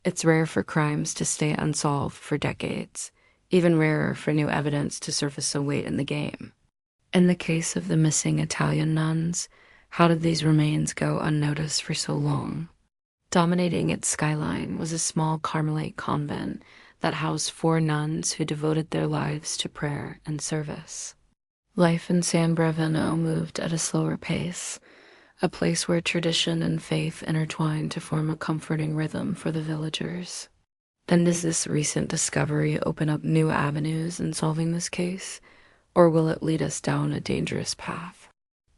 It's rare for crimes to stay unsolved for decades, even rarer for new evidence to surface so late in the game. In the case of the missing Italian nuns, how did these remains go unnoticed for so long? Dominating its skyline was a small Carmelite convent that housed 4 nuns who devoted their lives to prayer and service. Life in San Bravino moved at a slower pace, a place where tradition and faith intertwined to form a comforting rhythm for the villagers. Then does this recent discovery open up new avenues in solving this case, or will it lead us down a dangerous path?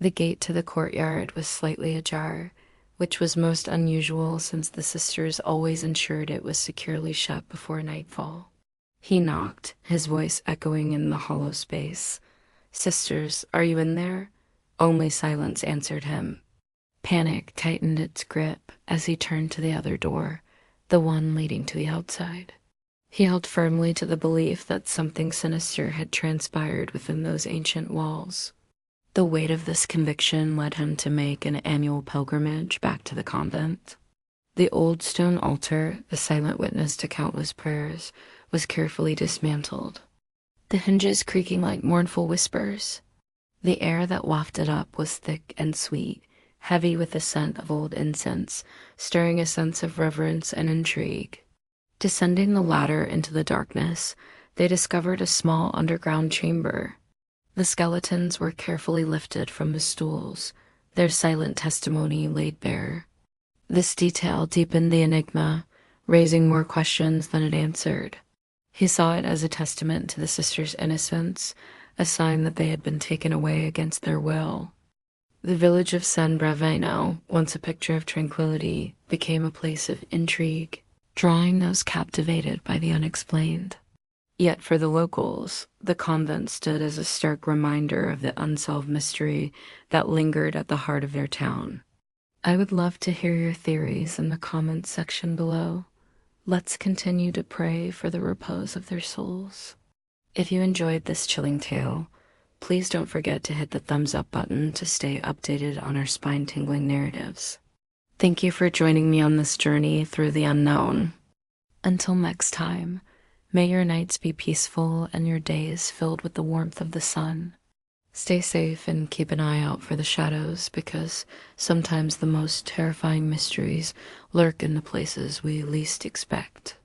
The gate to the courtyard was slightly ajar, which was most unusual since the sisters always ensured it was securely shut before nightfall. He knocked, his voice echoing in the hollow space. "Sisters, are you in there?" Only silence answered him. Panic tightened its grip as he turned to the other door, the one leading to the outside. He held firmly to the belief that something sinister had transpired within those ancient walls. The weight of this conviction led him to make an annual pilgrimage back to the convent. The old stone altar, the silent witness to countless prayers, was carefully dismantled, the hinges creaking like mournful whispers. The air that wafted up was thick and sweet, heavy with the scent of old incense, stirring a sense of reverence and intrigue. Descending the ladder into the darkness, they discovered a small underground chamber. The skeletons were carefully lifted from the stools, their silent testimony laid bare. This detail deepened the enigma, raising more questions than it answered. He saw it as a testament to the sisters' innocence, a sign that they had been taken away against their will. The village of San Bravino, once a picture of tranquility, became a place of intrigue, drawing those captivated by the unexplained. Yet for the locals, the convent stood as a stark reminder of the unsolved mystery that lingered at the heart of their town. I would love to hear your theories in the comments section below. Let's continue to pray for the repose of their souls. If you enjoyed this chilling tale, please don't forget to hit the thumbs up button to stay updated on our spine-tingling narratives. Thank you for joining me on this journey through the unknown. Until next time, may your nights be peaceful and your days filled with the warmth of the sun. Stay safe and keep an eye out for the shadows, because sometimes the most terrifying mysteries lurk in the places we least expect.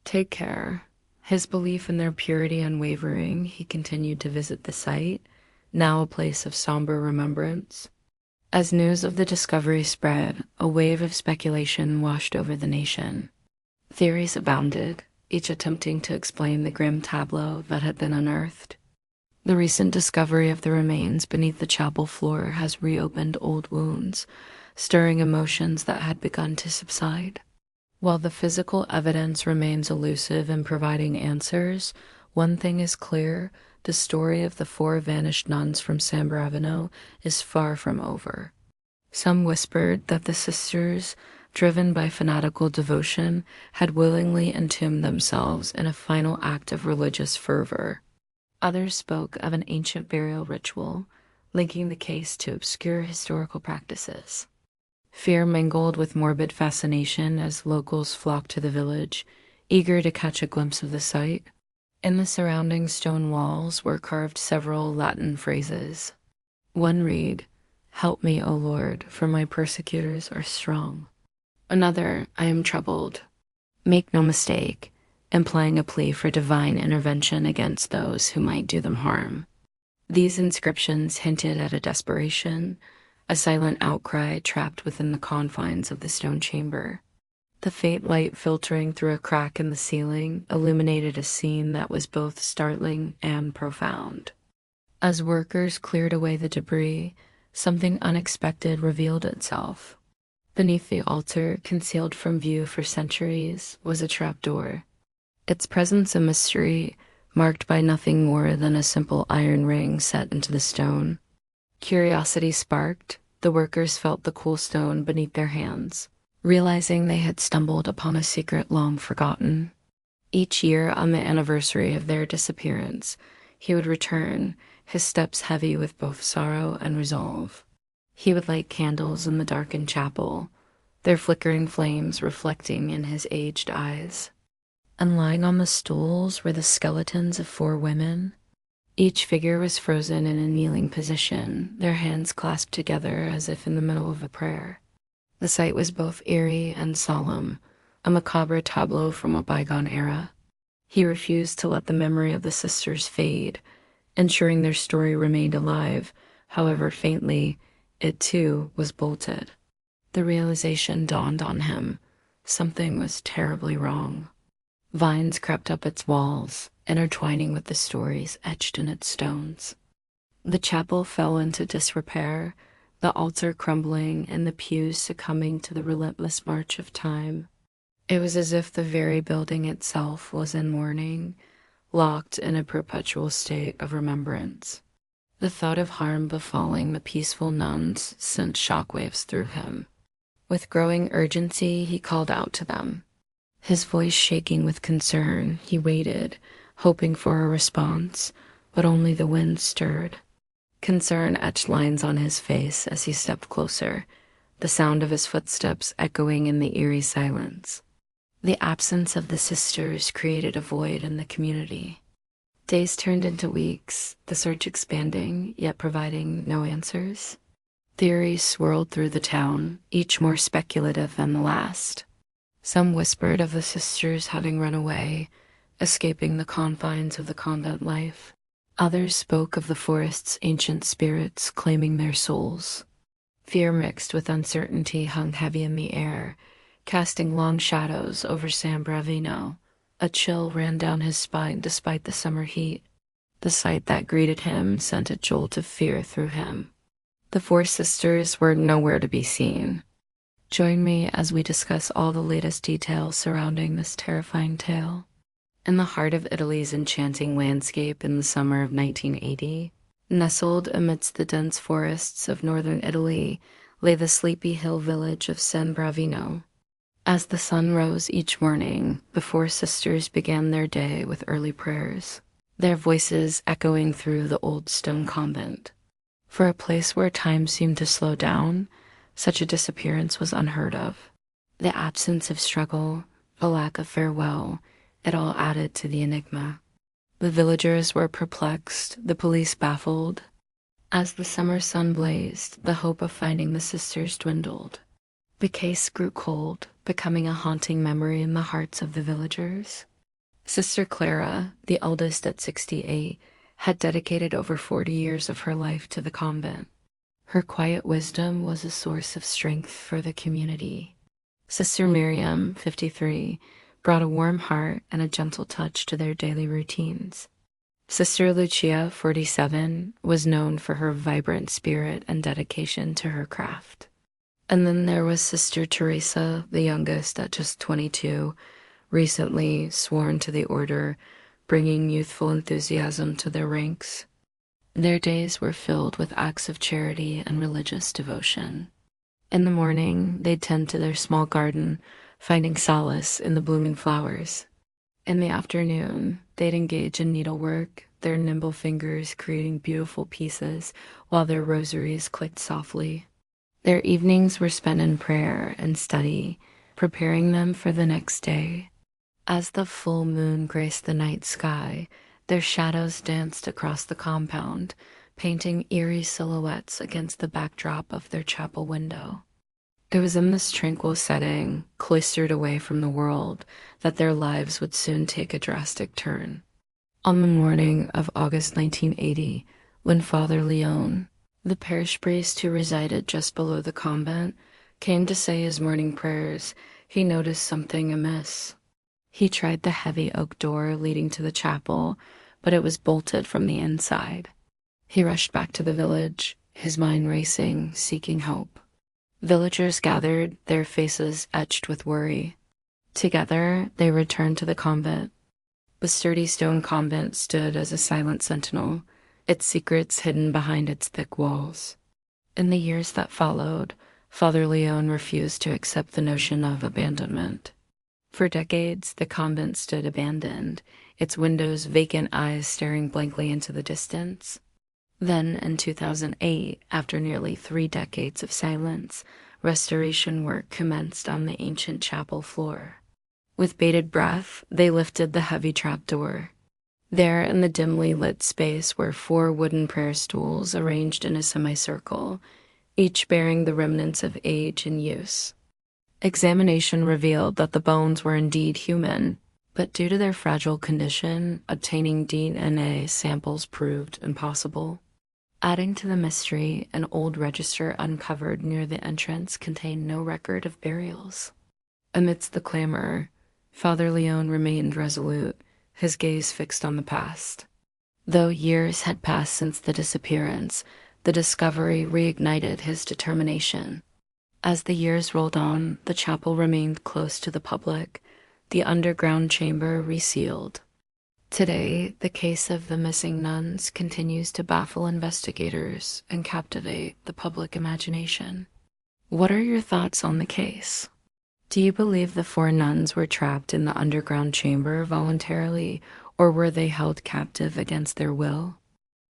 Take care. His belief in their purity unwavering, he continued to visit the site, now a place of somber remembrance. As news of the discovery spread, a wave of speculation washed over the nation. Theories abounded, each attempting to explain the grim tableau that had been unearthed. The recent discovery of the remains beneath the chapel floor has reopened old wounds, stirring emotions that had begun to subside. While the physical evidence remains elusive in providing answers, one thing is clear: the story of the 4 vanished nuns from San Bravino is far from over. Some whispered that the sisters, driven by fanatical devotion, had willingly entombed themselves in a final act of religious fervor. Others spoke of an ancient burial ritual, linking the case to obscure historical practices. Fear mingled with morbid fascination as locals flocked to the village, eager to catch a glimpse of the site. In the surrounding stone walls were carved several Latin phrases. One read, "Help me, O Lord, for my persecutors are strong." Another, "I am troubled. Make no mistake," implying a plea for divine intervention against those who might do them harm. These inscriptions hinted at a desperation, a silent outcry trapped within the confines of the stone chamber. The faint light filtering through a crack in the ceiling illuminated a scene that was both startling and profound. As workers cleared away the debris, something unexpected revealed itself. Beneath the altar, concealed from view for centuries, was a trapdoor. Its presence a mystery, marked by nothing more than a simple iron ring set into the stone. Curiosity sparked, the workers felt the cool stone beneath their hands, realizing they had stumbled upon a secret long forgotten. Each year on the anniversary of their disappearance, he would return, his steps heavy with both sorrow and resolve. He would light candles in the darkened chapel, their flickering flames reflecting in his aged eyes. And lying on the stools were the skeletons of 4 women. Each figure was frozen in a kneeling position, their hands clasped together as if in the middle of a prayer. The sight was both eerie and solemn, a macabre tableau from a bygone era. He refused to let the memory of the sisters fade, ensuring their story remained alive, however faintly. It too was bolted. The realization dawned on him. Something was terribly wrong. Vines crept up its walls, intertwining with the stories etched in its stones. The chapel fell into disrepair, the altar crumbling and the pews succumbing to the relentless march of time. It was as if the very building itself was in mourning, locked in a perpetual state of remembrance. The thought of harm befalling the peaceful nuns sent shockwaves through him. With growing urgency, he called out to them. His voice shaking with concern, he waited, hoping for a response, but only the wind stirred. Concern etched lines on his face as he stepped closer, the sound of his footsteps echoing in the eerie silence. The absence of the sisters created a void in the community. Days turned into weeks, the search expanding, yet providing no answers. Theories swirled through the town, each more speculative than the last. Some whispered of the sisters having run away, escaping the confines of the convent life. Others spoke of the forest's ancient spirits claiming their souls. Fear mixed with uncertainty hung heavy in the air, casting long shadows over San Bravino. A chill ran down his spine despite the summer heat. The sight that greeted him sent a jolt of fear through him. The 4 sisters were nowhere to be seen. Join me as we discuss all the latest details surrounding this terrifying tale. In the heart of Italy's enchanting landscape in the summer of 1980, nestled amidst the dense forests of northern Italy, lay the sleepy hill village of San Bravino. As the sun rose each morning, the 4 sisters began their day with early prayers, their voices echoing through the old stone convent. For a place where time seemed to slow down, such a disappearance was unheard of. The absence of struggle, the lack of farewell, it all added to the enigma. The villagers were perplexed, the police baffled. As the summer sun blazed, the hope of finding the sisters dwindled. The case grew cold, becoming a haunting memory in the hearts of the villagers. Sister Clara, the eldest at 68, had dedicated over 40 years of her life to the convent. Her quiet wisdom was a source of strength for the community. Sister Miriam, 53, brought a warm heart and a gentle touch to their daily routines. Sister Lucia, 47, was known for her vibrant spirit and dedication to her craft. And then there was Sister Teresa, the youngest at just 22, recently sworn to the order, bringing youthful enthusiasm to their ranks. Their days were filled with acts of charity and religious devotion. In the morning, they'd tend to their small garden, finding solace in the blooming flowers. In the afternoon, they'd engage in needlework, their nimble fingers creating beautiful pieces while their rosaries clicked softly. Their evenings were spent in prayer and study, preparing them for the next day. As the full moon graced the night sky, their shadows danced across the compound, painting eerie silhouettes against the backdrop of their chapel window. It was in this tranquil setting, cloistered away from the world, that their lives would soon take a drastic turn. On the morning of August 1980, when Father Leone, the parish priest who resided just below the convent, came to say his morning prayers, he noticed something amiss. He tried the heavy oak door leading to the chapel, but it was bolted from the inside. He rushed back to the village, his mind racing, seeking hope. Villagers gathered, their faces etched with worry. Together, they returned to the convent. The sturdy stone convent stood as a silent sentinel, its secrets hidden behind its thick walls. In the years that followed, Father Leone refused to accept the notion of abandonment. For decades, the convent stood abandoned, its windows vacant eyes staring blankly into the distance. Then, in 2008, after nearly 3 decades of silence, restoration work commenced on the ancient chapel floor. With bated breath, they lifted the heavy trapdoor. There, in the dimly lit space, were 4 wooden prayer stools arranged in a semicircle, each bearing the remnants of age and use. Examination revealed that the bones were indeed human, but due to their fragile condition, obtaining DNA samples proved impossible. Adding to the mystery, an old register uncovered near the entrance contained no record of burials. Amidst the clamor, Father Leon remained resolute, his gaze fixed on the past. Though years had passed since the disappearance, the discovery reignited his determination. As the years rolled on, the chapel remained closed to the public, the underground chamber resealed. Today, the case of the missing nuns continues to baffle investigators and captivate the public imagination. What are your thoughts on the case? Do you believe the 4 nuns were trapped in the underground chamber voluntarily, or were they held captive against their will?